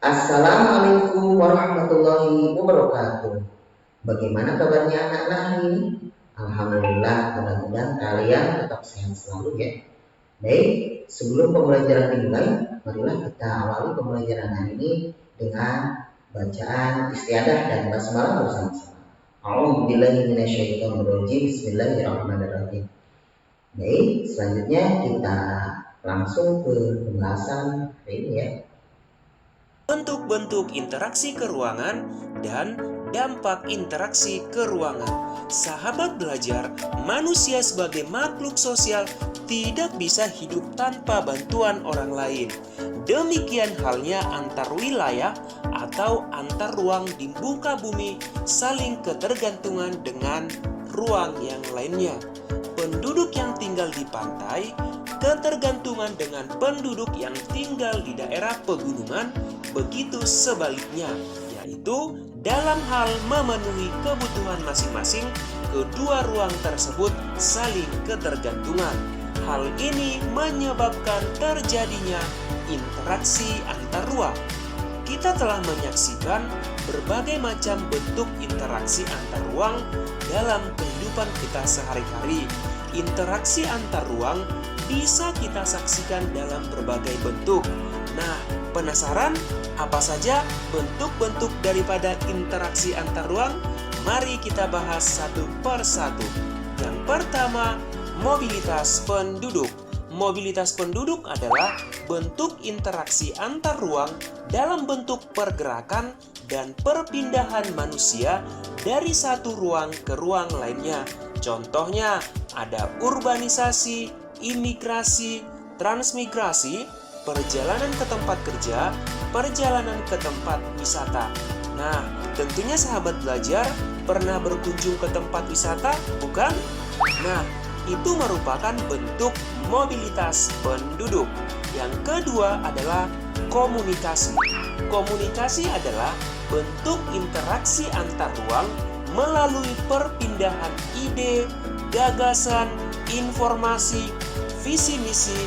Assalamualaikum warahmatullahi wabarakatuh. Bagaimana kabarnya anak-anak hari ini? Alhamdulillah, mudah-mudahan kalian tetap sehat selalu ya. Baik, sebelum pembelajaran dimulai, marilah kita awali pembelajaran hari ini dengan bacaan istiadah dan basmalah bersama-sama. A'udzubillahi minasyaitonirrajim. Bismillahirrahmanirrahim. Baik, selanjutnya kita langsung ke pembahasan hari ini ya. Bentuk-bentuk interaksi ke ruangan dan dampak interaksi ke ruangan. Sahabat belajar, manusia sebagai makhluk sosial tidak bisa hidup tanpa bantuan orang lain. Demikian halnya antar wilayah atau antar ruang di muka bumi saling ketergantungan dengan ruang yang lainnya. Penduduk yang tinggal di pantai ketergantungan dengan penduduk yang tinggal di daerah pegunungan, begitu sebaliknya, yaitu dalam hal memenuhi kebutuhan masing-masing, kedua ruang tersebut saling ketergantungan. Hal ini menyebabkan terjadinya interaksi antar ruang. Kita telah menyaksikan berbagai macam bentuk interaksi antar ruang dalam kehidupan kita sehari-hari. Interaksi antar ruang bisa kita saksikan dalam berbagai bentuk. Nah, penasaran apa saja bentuk-bentuk daripada interaksi antar ruang? Mari kita bahas satu per satu. Yang pertama, mobilitas penduduk. Mobilitas penduduk adalah bentuk interaksi antar ruang dalam bentuk pergerakan dan perpindahan manusia dari satu ruang ke ruang lainnya. Contohnya ada urbanisasi, imigrasi, transmigrasi, perjalanan ke tempat kerja, perjalanan ke tempat wisata. Nah, tentunya sahabat belajar pernah berkunjung ke tempat wisata, bukan? Nah, itu merupakan bentuk mobilitas penduduk. Yang kedua adalah komunikasi. Komunikasi adalah bentuk interaksi antar ruang melalui perpindahan ide, gagasan, informasi, visi misi,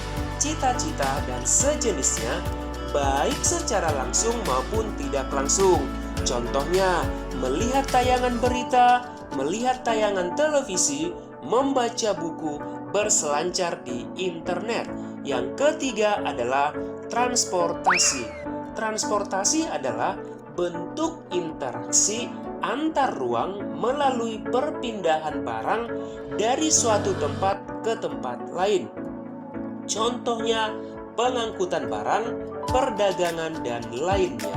cita-cita, dan sejenisnya, baik secara langsung maupun tidak langsung. Contohnya, melihat tayangan berita, melihat tayangan televisi, membaca buku, berselancar di internet. Yang ketiga adalah transportasi. Transportasi adalah bentuk interaksi antar ruang melalui perpindahan barang dari suatu tempat ke tempat lain. Contohnya, pengangkutan barang, perdagangan, dan lainnya.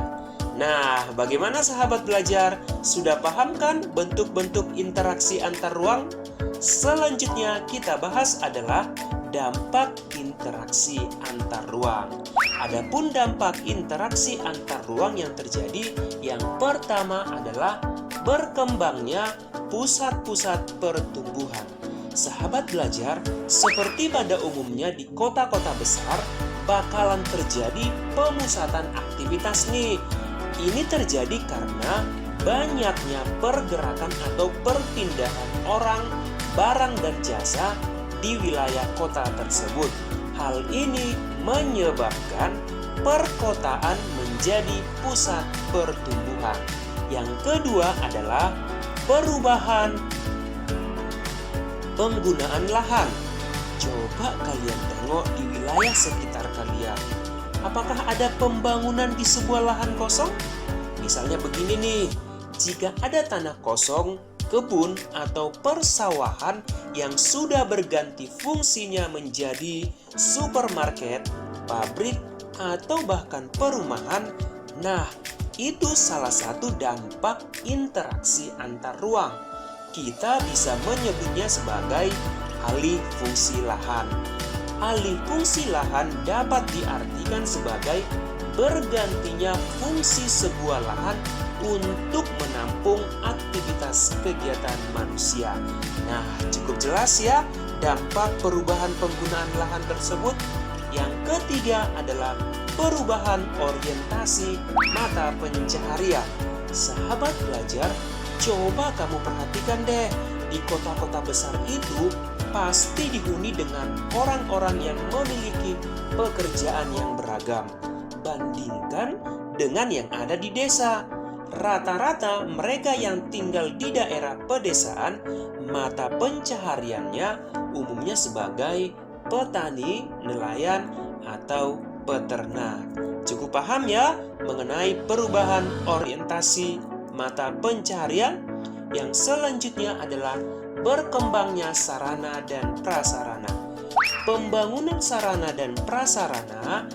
Nah, bagaimana sahabat belajar? Sudah paham kan bentuk-bentuk interaksi antar ruang? Selanjutnya kita bahas adalah dampak interaksi antar ruang. Adapun dampak interaksi antar ruang yang terjadi, yang pertama adalah berkembangnya pusat-pusat pertumbuhan. Sahabat belajar, seperti pada umumnya di kota-kota besar, bakalan terjadi pemusatan aktivitas nih. Ini terjadi karena banyaknya pergerakan atau perpindahan orang, barang, dan jasa di wilayah kota tersebut. Hal ini menyebabkan perkotaan menjadi pusat pertumbuhan. Yang kedua adalah perubahan penggunaan lahan. Coba kalian tengok di wilayah sekitar kalian. Apakah ada pembangunan di sebuah lahan kosong? Misalnya begini nih, jika ada tanah kosong, kebun atau persawahan yang sudah berganti fungsinya menjadi supermarket, pabrik, atau bahkan perumahan, nah itu salah satu dampak interaksi antar ruang. Kita bisa menyebutnya sebagai alih fungsi lahan. Alih fungsi lahan dapat diartikan sebagai bergantinya fungsi sebuah lahan untuk menampung aktivitas kegiatan manusia. Nah, cukup jelas ya dampak perubahan penggunaan lahan tersebut. Yang ketiga adalah perubahan orientasi mata pencaharian. Sahabat belajar, coba kamu perhatikan deh, di kota-kota besar itu pasti dihuni dengan orang-orang yang memiliki pekerjaan yang beragam. Bandingkan dengan yang ada di desa. Rata-rata mereka yang tinggal di daerah pedesaan, mata pencahariannya umumnya sebagai petani, nelayan, atau peternak. Cukup paham ya mengenai perubahan orientasi mata pencaharian? Yang selanjutnya adalah berkembangnya sarana dan prasarana. Pembangunan sarana dan prasarana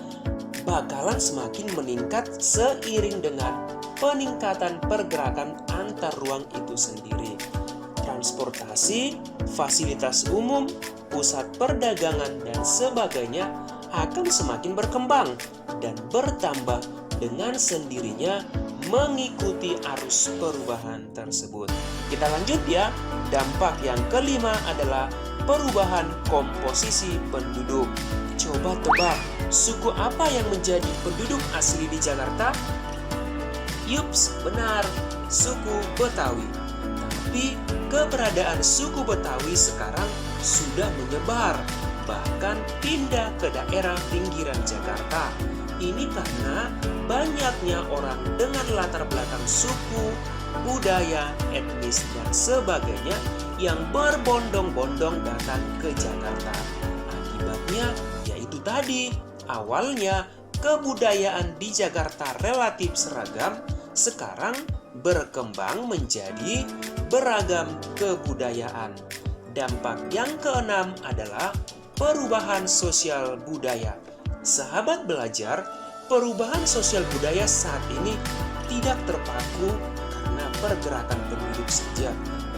bakalan semakin meningkat seiring dengan peningkatan pergerakan antar ruang itu sendiri. Transportasi, fasilitas umum, pusat perdagangan, dan sebagainya akan semakin berkembang dan bertambah dengan sendirinya mengikuti arus perubahan tersebut. Kita lanjut ya. Dampak yang kelima adalah perubahan komposisi penduduk. Coba tebak, suku apa yang menjadi penduduk asli di Jakarta? Yups, benar, suku Betawi. Tapi keberadaan suku Betawi sekarang sudah menyebar, bahkan pindah ke daerah pinggiran Jakarta. Ini karena banyaknya orang dengan latar belakang suku, budaya, etnis, dan sebagainya yang berbondong-bondong datang ke Jakarta. Akibatnya yaitu tadi, awalnya kebudayaan di Jakarta relatif seragam, sekarang berkembang menjadi beragam kebudayaan. Dampak yang keenam adalah perubahan sosial budaya. Sahabat belajar, perubahan sosial budaya saat ini tidak terpaku karena pergerakan penduduk saja,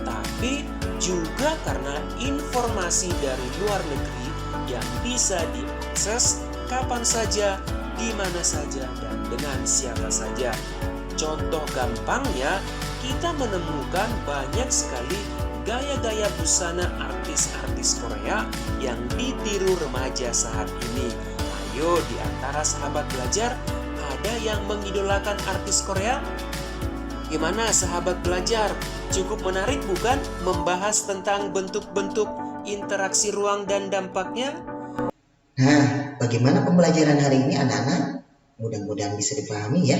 tapi juga karena informasi dari luar negeri yang bisa diakses kapan saja, di mana saja, dan dengan siapa saja. Contoh gampangnya, kita menemukan banyak sekali gaya-gaya busana artis-artis Korea yang ditiru remaja saat ini. Ayo, di antara sahabat belajar, ada yang mengidolakan artis Korea? Gimana sahabat belajar? Cukup menarik bukan membahas tentang bentuk-bentuk interaksi ruang dan dampaknya? Nah, bagaimana pembelajaran hari ini anak-anak? Mudah-mudahan bisa dipahami ya.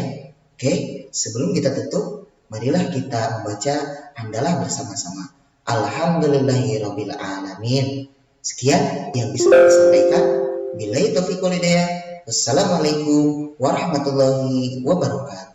Oke, sebelum kita tutup, marilah kita membaca hamdalah bersama-sama. Alhamdulillahirrabbilalamin. Sekian yang bisa saya sampaikan. Billahi taufiq wal hidayah. Wassalamualaikum warahmatullahi wabarakatuh.